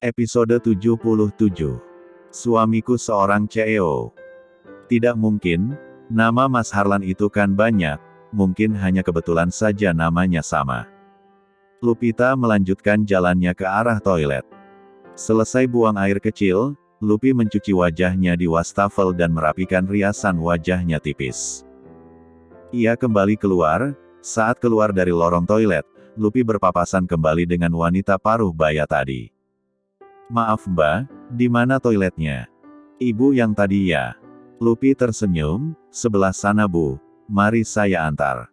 Episode 77. Suamiku seorang CEO. Tidak mungkin, nama Mas Harlan itu kan banyak, mungkin hanya kebetulan saja namanya sama. Lupita melanjutkan jalannya ke arah toilet. Selesai buang air kecil, Lupi mencuci wajahnya di wastafel dan merapikan riasan wajahnya tipis. Ia kembali keluar. Saat keluar dari lorong toilet, Lupi berpapasan kembali dengan wanita paruh baya tadi. "Maaf Mbak, di mana toiletnya?" "Ibu yang tadi ya." Lupi tersenyum, "Sebelah sana Bu, mari saya antar."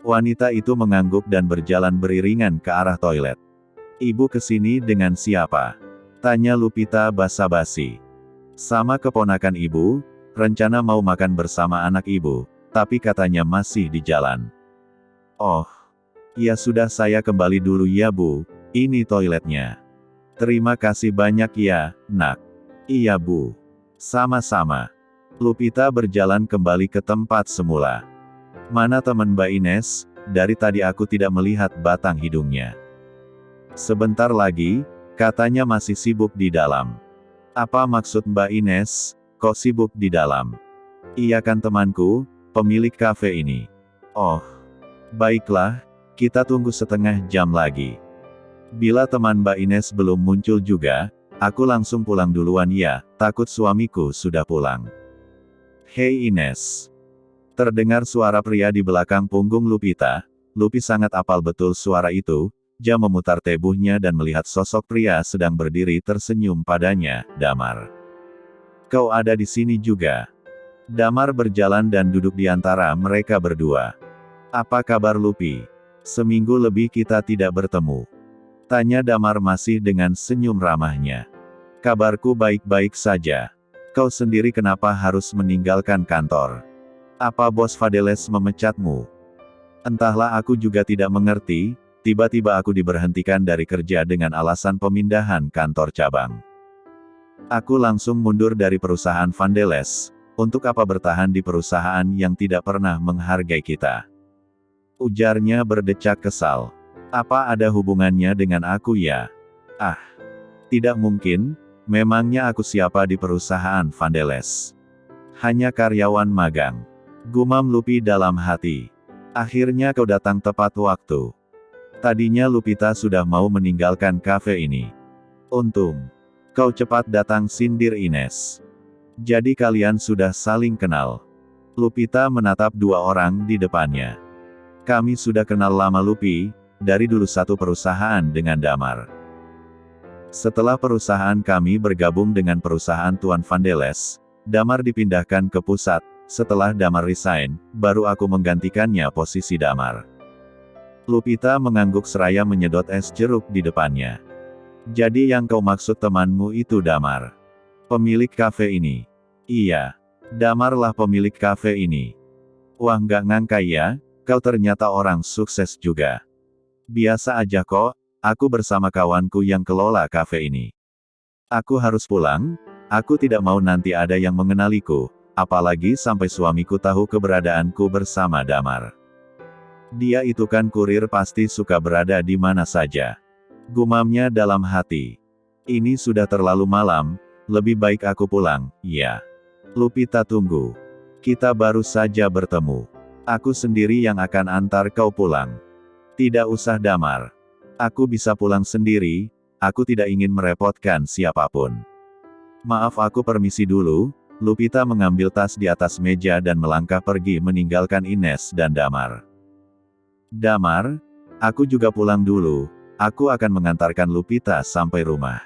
Wanita itu mengangguk dan berjalan beriringan ke arah toilet. "Ibu kesini dengan siapa?" tanya Lupita basa-basi. "Sama keponakan ibu, rencana mau makan bersama anak ibu, tapi katanya masih di jalan." "Oh, ya sudah saya kembali dulu ya Bu, ini toiletnya." "Terima kasih banyak ya, Nak." "Iya Bu. Sama-sama." Lupita berjalan kembali ke tempat semula. "Mana teman Mbak Ines? Dari tadi aku tidak melihat batang hidungnya." "Sebentar lagi, katanya masih sibuk di dalam." "Apa maksud Mbak Ines, kok sibuk di dalam?" "Iya kan temanku, pemilik kafe ini." "Oh, baiklah, kita tunggu setengah jam lagi." "Bila teman Mbak Ines belum muncul juga, aku langsung pulang duluan ya, takut suamiku sudah pulang." "Hei Ines." Terdengar suara pria di belakang punggung Lupita. Lupi sangat apal betul suara itu. Dia memutar tubuhnya dan melihat sosok pria sedang berdiri tersenyum padanya, "Damar. Kau ada di sini juga?" Damar berjalan dan duduk di antara mereka berdua. "Apa kabar Lupi? Seminggu lebih kita tidak bertemu." tanya Damar masih dengan senyum ramahnya. "Kabarku baik-baik saja. Kau sendiri kenapa harus meninggalkan kantor? Apa bos Fadles memecatmu?" "Entahlah, aku juga tidak mengerti, tiba-tiba aku diberhentikan dari kerja dengan alasan pemindahan kantor cabang. Aku langsung mundur dari perusahaan Fadles. Untuk apa bertahan di perusahaan yang tidak pernah menghargai kita?" ujarnya berdecak kesal. "Apa ada hubungannya dengan aku ya? Ah, tidak mungkin, memangnya aku siapa di perusahaan Fadles? Hanya karyawan magang." Gumam Lupi dalam hati. "Akhirnya kau datang tepat waktu. Tadinya Lupita sudah mau meninggalkan kafe ini. Untung kau cepat datang," sindir Ines. "Jadi kalian sudah saling kenal?" Lupita menatap dua orang di depannya. "Kami sudah kenal lama Lupi, dari dulu satu perusahaan dengan Damar. Setelah perusahaan kami bergabung dengan perusahaan Tuan Fadles, Damar dipindahkan ke pusat. Setelah Damar resign, baru aku menggantikannya posisi Damar." Lupita mengangguk seraya menyedot es jeruk di depannya. "Jadi yang kau maksud temanmu itu Damar? Pemilik kafe ini?" "Iya. Damarlah pemilik kafe ini." "Wah, nggak ngangka ya, kau ternyata orang sukses juga." "Biasa aja kok, aku bersama kawanku yang kelola kafe ini. Aku harus pulang, aku tidak mau nanti ada yang mengenaliku, apalagi sampai suamiku tahu keberadaanku bersama Damar. Dia itu kan kurir, pasti suka berada di mana saja." Gumamnya dalam hati. "Ini sudah terlalu malam, lebih baik aku pulang." "Ya. Lupita tunggu. Kita baru saja bertemu. Aku sendiri yang akan antar kau pulang." "Tidak usah Damar. Aku bisa pulang sendiri, aku tidak ingin merepotkan siapapun." "Maaf, aku permisi dulu." Lupita mengambil tas di atas meja dan melangkah pergi meninggalkan Ines dan Damar. "Damar, aku juga pulang dulu, aku akan mengantarkan Lupita sampai rumah."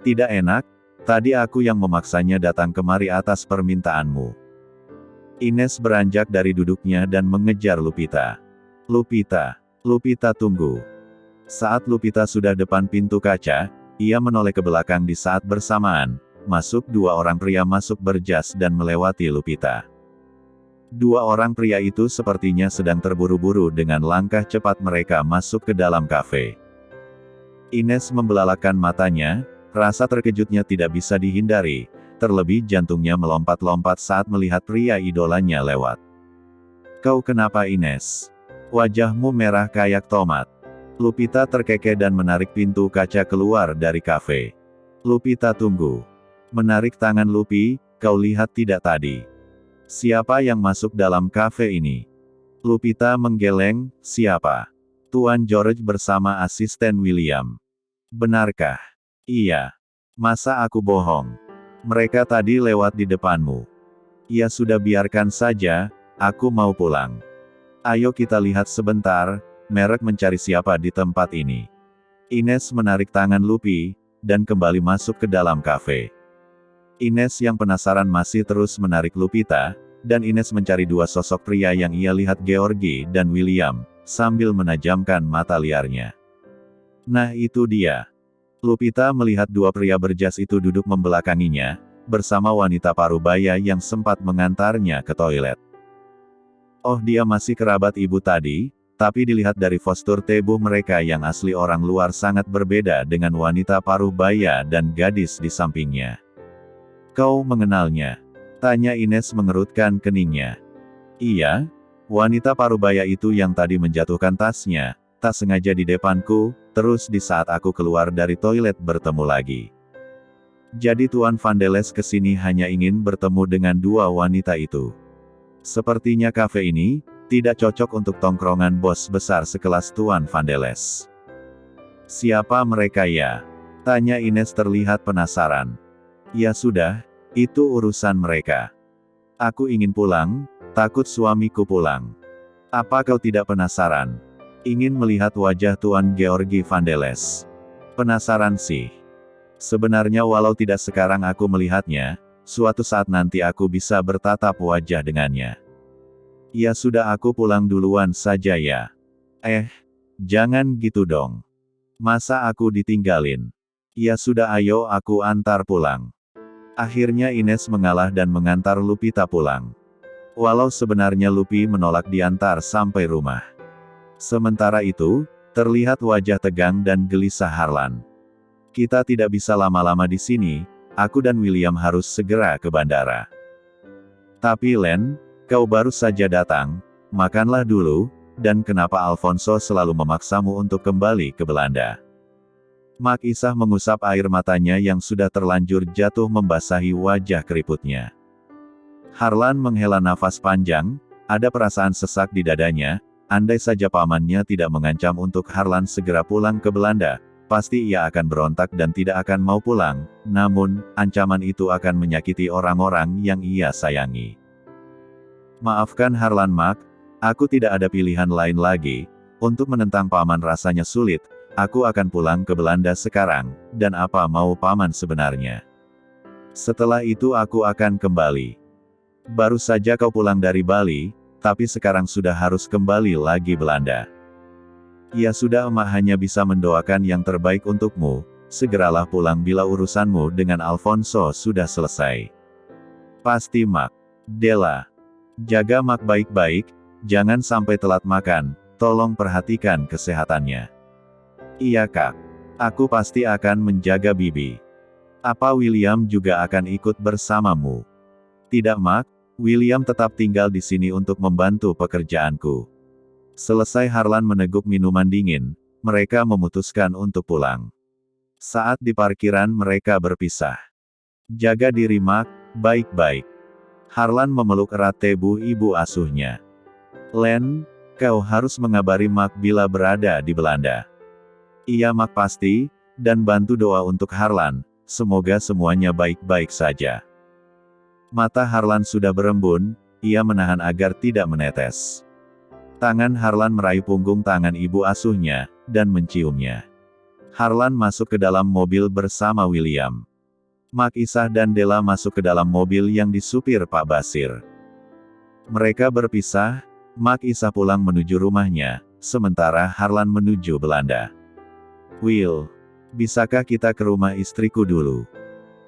"Tidak enak, tadi aku yang memaksanya datang kemari atas permintaanmu." Ines beranjak dari duduknya dan mengejar Lupita. "Lupita, Lupita tunggu." Saat Lupita sudah depan pintu kaca, ia menoleh ke belakang di saat bersamaan. Masuk dua orang pria masuk berjas dan melewati Lupita. Dua orang pria itu sepertinya sedang terburu-buru. Dengan langkah cepat mereka masuk ke dalam kafe. Ines membelalakan matanya, rasa terkejutnya tidak bisa dihindari, terlebih jantungnya melompat-lompat saat melihat pria idolanya lewat. "Kau kenapa Ines? Wajahmu merah kayak tomat." Lupita terkekeh dan menarik pintu kaca keluar dari kafe. Lupita tunggu. Menarik tangan Lupi, kau lihat tidak tadi? Siapa yang masuk dalam kafe ini? Lupita menggeleng, siapa? Tuan George bersama asisten William. Benarkah? Iya. Masa aku bohong? Mereka tadi lewat di depanmu. Ya sudah biarkan saja, aku mau pulang. Ayo kita lihat sebentar, merek mencari siapa di tempat ini. Ines menarik tangan Lupi, dan kembali masuk ke dalam kafe. Ines yang penasaran masih terus menarik Lupita, dan Ines mencari dua sosok pria yang ia lihat, Georgie dan William, sambil menajamkan mata liarnya. Nah itu dia. Lupita melihat dua pria berjas itu duduk membelakanginya, bersama wanita parubaya yang sempat mengantarnya ke toilet. Oh dia masih kerabat ibu tadi, tapi dilihat dari postur tubuh mereka yang asli orang luar sangat berbeda dengan wanita parubaya dan gadis di sampingnya. Kau mengenalnya? Tanya Ines mengerutkan keningnya. Iya, wanita parubaya itu yang tadi menjatuhkan tasnya, tak sengaja di depanku, terus di saat aku keluar dari toilet bertemu lagi. Jadi Tuan Vandeles kesini hanya ingin bertemu dengan dua wanita itu. Sepertinya kafe ini, tidak cocok untuk tongkrongan bos besar sekelas Tuan Vandeles. Siapa mereka ya? Tanya Ines terlihat penasaran. Ya sudah, itu urusan mereka. Aku ingin pulang, takut suamiku pulang. Apa kau tidak penasaran? Ingin melihat wajah Tuan Georgie Vandeles. Penasaran sih. Sebenarnya walau tidak sekarang aku melihatnya, suatu saat nanti aku bisa bertatap wajah dengannya. Ya sudah aku pulang duluan saja ya. Jangan gitu dong. Masa aku ditinggalin? Ya sudah ayo aku antar pulang. Akhirnya Ines mengalah dan mengantar Lupita pulang. Walau sebenarnya Lupi menolak diantar sampai rumah. Sementara itu, terlihat wajah tegang dan gelisah Harlan. Kita tidak bisa lama-lama di sini, aku dan William harus segera ke bandara. Tapi Len, kau baru saja datang, makanlah dulu, dan kenapa Alfonso selalu memaksamu untuk kembali ke Belanda? Mak Isah mengusap air matanya yang sudah terlanjur jatuh membasahi wajah keriputnya. Harlan menghela nafas panjang, ada perasaan sesak di dadanya, andai saja pamannya tidak mengancam untuk Harlan segera pulang ke Belanda, pasti ia akan berontak dan tidak akan mau pulang, namun, ancaman itu akan menyakiti orang-orang yang ia sayangi. Maafkan Harlan Mak, aku tidak ada pilihan lain lagi, untuk menentang paman rasanya sulit. Aku akan pulang ke Belanda sekarang, dan apa mau paman sebenarnya? Setelah itu aku akan kembali. Baru saja kau pulang dari Bali, tapi sekarang sudah harus kembali lagi Belanda. Ya sudah emak hanya bisa mendoakan yang terbaik untukmu, segeralah pulang bila urusanmu dengan Alfonso sudah selesai. Pasti Mak. Della. Jaga Mak baik-baik, jangan sampai telat makan, tolong perhatikan kesehatannya. Iya Kak. Aku pasti akan menjaga Bibi. Apa William juga akan ikut bersamamu? Tidak Mak, William tetap tinggal di sini untuk membantu pekerjaanku. Selesai Harlan meneguk minuman dingin, mereka memutuskan untuk pulang. Saat di parkiran mereka berpisah. Jaga diri Mak, baik-baik. Harlan memeluk erat tubuh ibu asuhnya. Len, kau harus mengabari Mak bila berada di Belanda. Iya Mak pasti, dan bantu doa untuk Harlan, semoga semuanya baik-baik saja. Mata Harlan sudah berembun, ia menahan agar tidak menetes. Tangan Harlan meraih punggung tangan ibu asuhnya, dan menciumnya. Harlan masuk ke dalam mobil bersama William. Mak Isah dan Della masuk ke dalam mobil yang disupir Pak Basir. Mereka berpisah, Mak Isah pulang menuju rumahnya, sementara Harlan menuju Belanda. Will, bisakah kita ke rumah istriku dulu?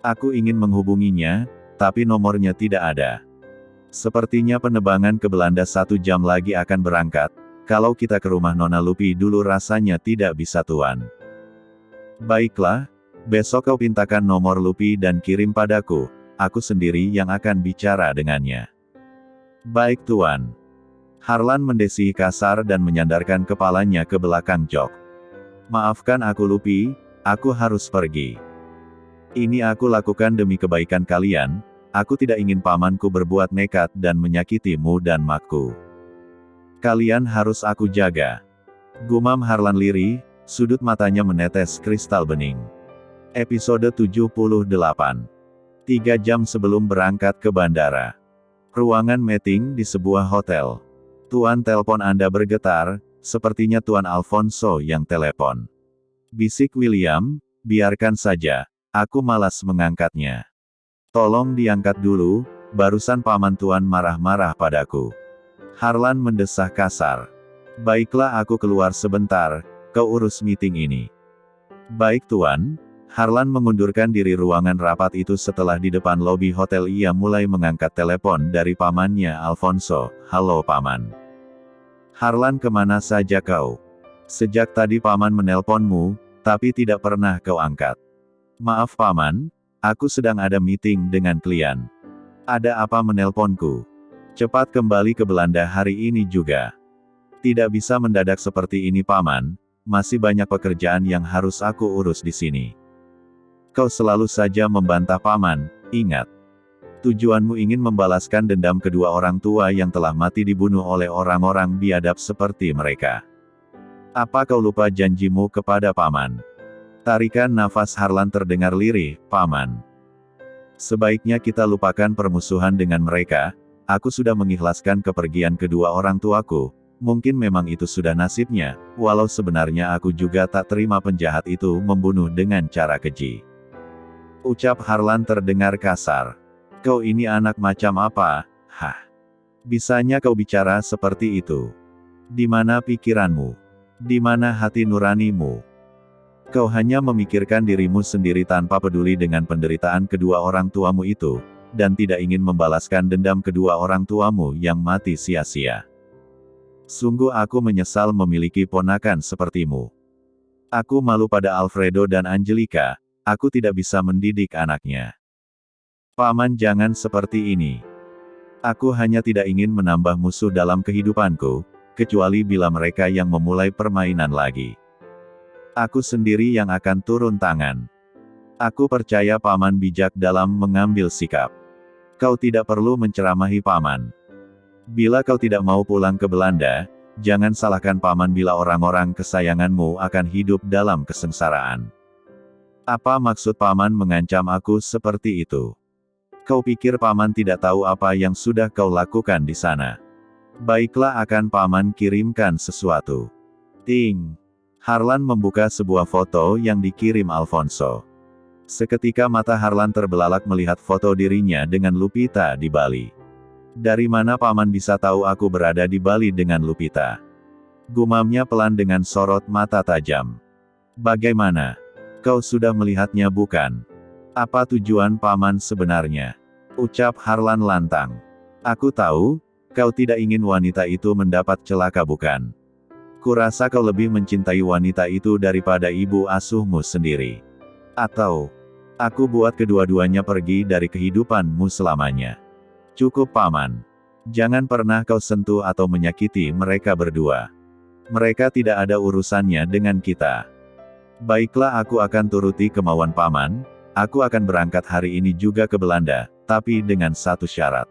Aku ingin menghubunginya, tapi nomornya tidak ada. Sepertinya penerbangan ke Belanda 1 jam lagi akan berangkat, kalau kita ke rumah Nona Lupi dulu rasanya tidak bisa Tuan. Baiklah, besok kau pintakan nomor Lupi dan kirim padaku, aku sendiri yang akan bicara dengannya. Baik Tuan. Harlan mendesih kasar dan menyandarkan kepalanya ke belakang jok. Maafkan aku Lupi, aku harus pergi. Ini aku lakukan demi kebaikan kalian, aku tidak ingin pamanku berbuat nekat dan menyakitimu dan makku. Kalian harus aku jaga. Gumam Harlan lirih, sudut matanya menetes kristal bening. Episode 78. 3 jam sebelum berangkat ke bandara. Ruangan meeting di sebuah hotel. Tuan, telepon Anda bergetar, sepertinya Tuan Alfonso yang telepon. Bisik William, biarkan saja, aku malas mengangkatnya. Tolong diangkat dulu, barusan paman Tuan marah-marah padaku. Harlan mendesah kasar. Baiklah, aku keluar sebentar, kau urus meeting ini. Baik Tuan. Harlan mengundurkan diri ruangan rapat itu setelah di depan lobi hotel ia mulai mengangkat telepon dari pamannya Alfonso. Halo paman. Harlan, kemana saja kau? Sejak tadi paman menelponmu, tapi tidak pernah kau angkat. Maaf paman, aku sedang ada meeting dengan klien. Ada apa menelponku? Cepat kembali ke Belanda hari ini juga. Tidak bisa mendadak seperti ini paman, masih banyak pekerjaan yang harus aku urus di sini. Kau selalu saja membantah paman, ingat. Tujuanmu ingin membalaskan dendam kedua orang tua yang telah mati dibunuh oleh orang-orang biadab seperti mereka. Apa kau lupa janjimu kepada paman? Tarikan nafas Harlan terdengar lirih, paman. Sebaiknya kita lupakan permusuhan dengan mereka, aku sudah mengikhlaskan kepergian kedua orang tuaku, mungkin memang itu sudah nasibnya, walau sebenarnya aku juga tak terima penjahat itu membunuh dengan cara keji. Ucap Harlan terdengar kasar. Kau ini anak macam apa? Hah? Bisanya kau bicara seperti itu? Di mana pikiranmu? Di mana hati nuranimu? Kau hanya memikirkan dirimu sendiri tanpa peduli dengan penderitaan kedua orang tuamu itu, dan tidak ingin membalaskan dendam kedua orang tuamu yang mati sia-sia. Sungguh aku menyesal memiliki ponakan sepertimu. Aku malu pada Alfredo dan Angelica. Aku tidak bisa mendidik anaknya. Paman, jangan seperti ini. Aku hanya tidak ingin menambah musuh dalam kehidupanku, kecuali bila mereka yang memulai permainan lagi. Aku sendiri yang akan turun tangan. Aku percaya paman bijak dalam mengambil sikap. Kau tidak perlu menceramahi paman. Bila kau tidak mau pulang ke Belanda, jangan salahkan paman bila orang-orang kesayanganmu akan hidup dalam kesengsaraan. Apa maksud paman mengancam aku seperti itu? Kau pikir paman tidak tahu apa yang sudah kau lakukan di sana? Baiklah, akan paman kirimkan sesuatu. Ting. Harlan membuka sebuah foto yang dikirim Alfonso. Seketika mata Harlan terbelalak melihat foto dirinya dengan Lupita di Bali. Dari mana paman bisa tahu aku berada di Bali dengan Lupita? Gumamnya pelan dengan sorot mata tajam. Bagaimana? Kau sudah melihatnya bukan? Apa tujuan paman sebenarnya? Ucap Harlan lantang. Aku tahu, kau tidak ingin wanita itu mendapat celaka bukan? Kurasa kau lebih mencintai wanita itu daripada ibu asuhmu sendiri. Atau, aku buat kedua-duanya pergi dari kehidupanmu selamanya. Cukup paman. Jangan pernah kau sentuh atau menyakiti mereka berdua. Mereka tidak ada urusannya dengan kita. Baiklah, aku akan turuti kemauan paman, aku akan berangkat hari ini juga ke Belanda, tapi dengan satu syarat.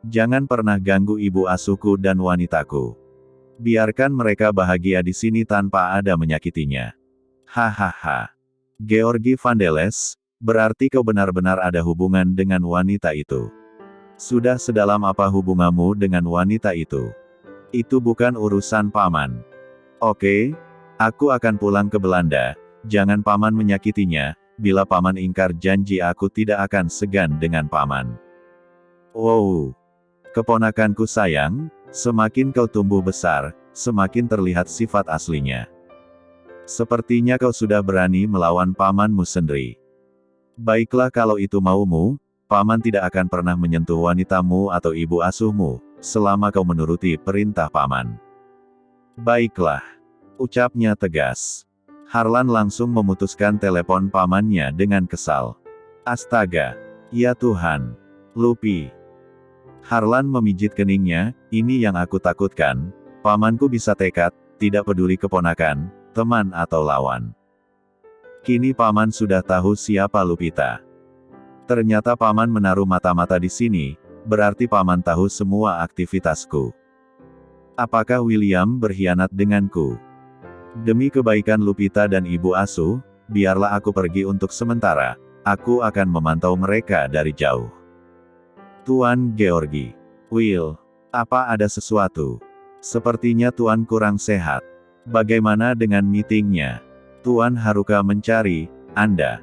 Jangan pernah ganggu ibu asuhku dan wanitaku. Biarkan mereka bahagia di sini tanpa ada menyakitinya. Hahaha. Georgi Vandeles, berarti kau benar-benar ada hubungan dengan wanita itu. Sudah sedalam apa hubunganmu dengan wanita itu? Itu bukan urusan paman. Oke. Aku akan pulang ke Belanda, jangan paman menyakitinya, bila paman ingkar janji aku tidak akan segan dengan paman. Wow! Keponakanku sayang, semakin kau tumbuh besar, semakin terlihat sifat aslinya. Sepertinya kau sudah berani melawan pamanmu sendiri. Baiklah, kalau itu maumu, paman tidak akan pernah menyentuh wanitamu atau ibu asuhmu, selama kau menuruti perintah paman. Baiklah. Ucapnya tegas. Harlan langsung memutuskan telepon pamannya dengan kesal. Astaga. Ya Tuhan. Lupi. Harlan memijit keningnya, ini yang aku takutkan. Pamanku bisa tekad, tidak peduli keponakan, teman atau lawan. Kini Paman sudah tahu siapa Lupita. Ternyata Paman menaruh mata-mata di sini, berarti Paman tahu semua aktivitasku. Apakah William berkhianat denganku? Demi kebaikan Lupita dan ibu asuh, biarlah aku pergi untuk sementara. Aku akan memantau mereka dari jauh. Tuan Georgi. Will, apa ada sesuatu? Sepertinya Tuan kurang sehat. Bagaimana dengan meetingnya? Tuan Haruka mencari Anda.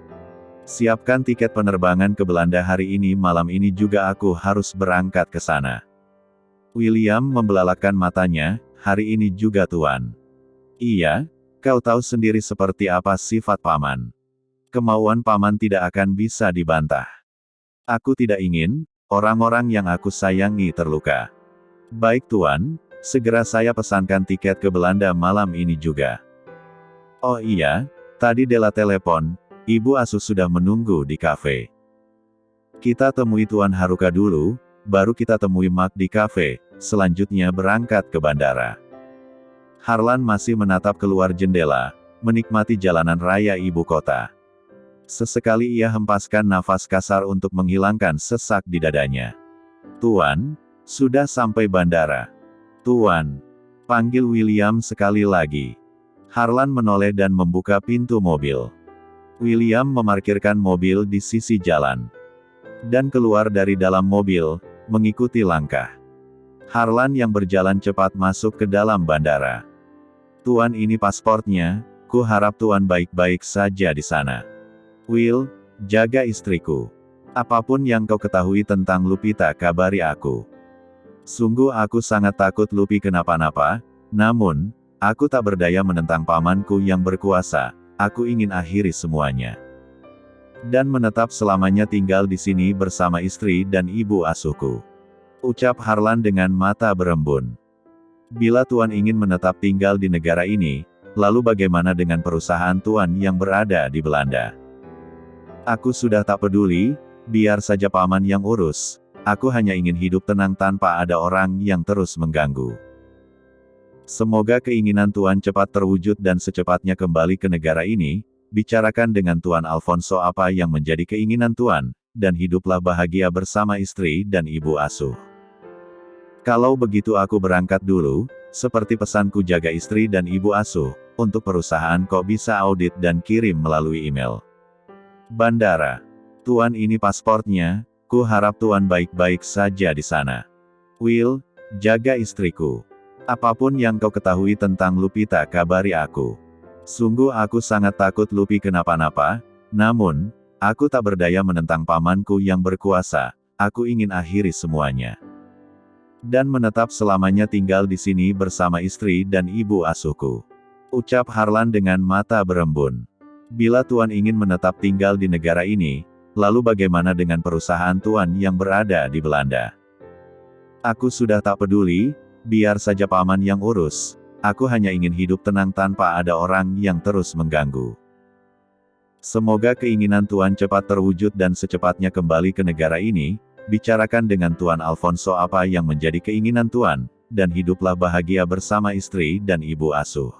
Siapkan tiket penerbangan ke Belanda hari ini. Malam ini juga aku harus berangkat ke sana. William membelalakan matanya, hari ini juga Tuan. Iya, kau tahu sendiri seperti apa sifat Paman. Kemauan Paman tidak akan bisa dibantah. Aku tidak ingin orang-orang yang aku sayangi terluka. Baik Tuan, segera saya pesankan tiket ke Belanda malam ini juga. Oh iya, tadi Della telepon, Ibu asuh sudah menunggu di kafe. Kita temui Tuan Haruka dulu, baru kita temui Mark di kafe, selanjutnya berangkat ke bandara. Harlan masih menatap keluar jendela, menikmati jalanan raya ibu kota. Sesekali ia hempaskan nafas kasar untuk menghilangkan sesak di dadanya. Tuan, sudah sampai bandara. Tuan, panggil William sekali lagi. Harlan menoleh dan membuka pintu mobil. William memarkirkan mobil di sisi jalan. Dan keluar dari dalam mobil, mengikuti langkah Harlan yang berjalan cepat masuk ke dalam bandara. Tuan, ini pasportnya, ku harap Tuan baik-baik saja di sana. Will, jaga istriku. Apapun yang kau ketahui tentang Lupita kabari aku. Sungguh aku sangat takut Lupi kenapa-napa, namun, aku tak berdaya menentang pamanku yang berkuasa. Aku ingin akhiri semuanya. Dan menetap selamanya tinggal di sini bersama istri dan ibu asuhku. Ucap Harlan dengan mata berembun. Bila Tuan ingin menetap tinggal di negara ini, lalu bagaimana dengan perusahaan Tuan yang berada di Belanda? Aku sudah tak peduli, biar saja Paman yang urus. Aku hanya ingin hidup tenang tanpa ada orang yang terus mengganggu. Semoga keinginan Tuan cepat terwujud dan secepatnya kembali ke negara ini. Bicarakan dengan Tuan Alfonso apa yang menjadi keinginan Tuan, dan hiduplah bahagia bersama istri dan ibu asuh. Kalau begitu aku berangkat dulu, seperti pesanku jaga istri dan ibu asuh, untuk perusahaan kok bisa audit dan kirim melalui email. Bandara. Tuan, ini pasportnya, ku harap Tuan baik-baik saja di sana. Will, jaga istriku. Apapun yang kau ketahui tentang Lupita kabari aku. Sungguh aku sangat takut Lupi kenapa-napa, namun, aku tak berdaya menentang pamanku yang berkuasa. Aku ingin akhiri semuanya. Dan menetap selamanya tinggal di sini bersama istri dan ibu asuhku. Ucap Harlan dengan mata berembun. Bila Tuan ingin menetap tinggal di negara ini, lalu bagaimana dengan perusahaan Tuan yang berada di Belanda? Aku sudah tak peduli, biar saja Paman yang urus. Aku hanya ingin hidup tenang tanpa ada orang yang terus mengganggu. Semoga keinginan Tuan cepat terwujud dan secepatnya kembali ke negara ini. Bicarakan dengan Tuan Alfonso apa yang menjadi keinginan Tuan, dan hiduplah bahagia bersama istri dan ibu asuh.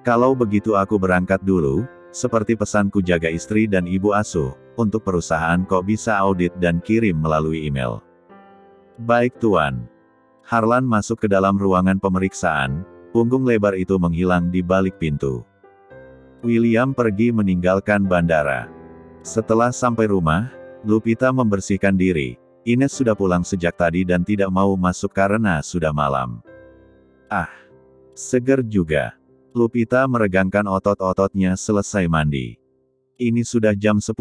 Kalau begitu aku berangkat dulu, seperti pesanku jaga istri dan ibu asuh, untuk perusahaan kok bisa audit dan kirim melalui email. Baik Tuan. Harlan masuk ke dalam ruangan pemeriksaan, punggung lebar itu menghilang di balik pintu. William pergi meninggalkan bandara. Setelah sampai rumah, Lupita membersihkan diri. Ines sudah pulang sejak tadi dan tidak mau masuk karena sudah malam. Ah, seger juga. Lupita meregangkan otot-ototnya selesai mandi. Ini sudah jam 10,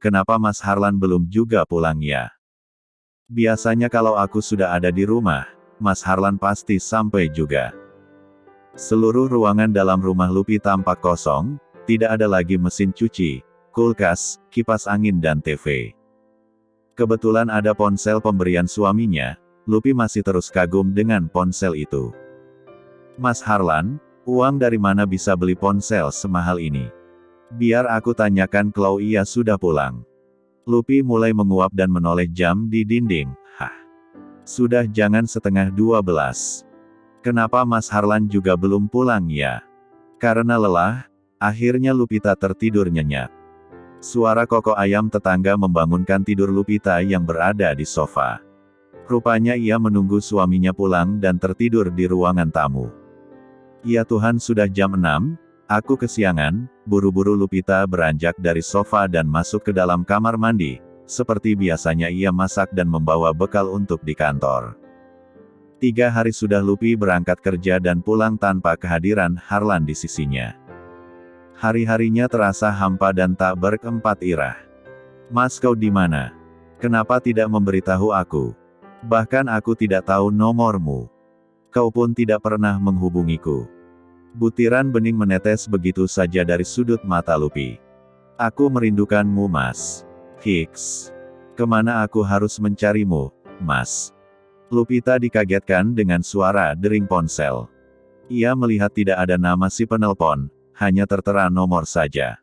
kenapa Mas Harlan belum juga pulang ya? Biasanya kalau aku sudah ada di rumah, Mas Harlan pasti sampai juga. Seluruh ruangan dalam rumah Lupi tampak kosong, tidak ada lagi mesin cuci, kulkas, kipas angin dan TV. Kebetulan ada ponsel pemberian suaminya, Lupi masih terus kagum dengan ponsel itu. Mas Harlan, uang dari mana bisa beli ponsel semahal ini? Biar aku tanyakan kalau ia sudah pulang. Lupi mulai menguap dan menoleh jam di dinding. Hah. Sudah jangan setengah 12. Kenapa Mas Harlan juga belum pulang ya? Karena lelah, akhirnya Lupita tertidur nyenyak. Suara kokok ayam tetangga membangunkan tidur Lupita yang berada di sofa. Rupanya ia menunggu suaminya pulang dan tertidur di ruangan tamu. Ya Tuhan, sudah jam 6, aku kesiangan. Buru-buru Lupita beranjak dari sofa dan masuk ke dalam kamar mandi. Seperti biasanya ia masak dan membawa bekal untuk di kantor. 3 hari sudah Lupi berangkat kerja dan pulang tanpa kehadiran Harlan di sisinya. Hari-harinya terasa hampa dan tak berkeempat irah. Mas, kau di mana? Kenapa tidak memberitahu aku? Bahkan aku tidak tahu nomormu. Kau pun tidak pernah menghubungiku. Butiran bening menetes begitu saja dari sudut mata Lupi. Aku merindukanmu, Mas. Hiks. Kemana aku harus mencarimu, Mas? Lupita dikagetkan dengan suara dering ponsel. Ia melihat tidak ada nama si penelpon, hanya tertera nomor saja.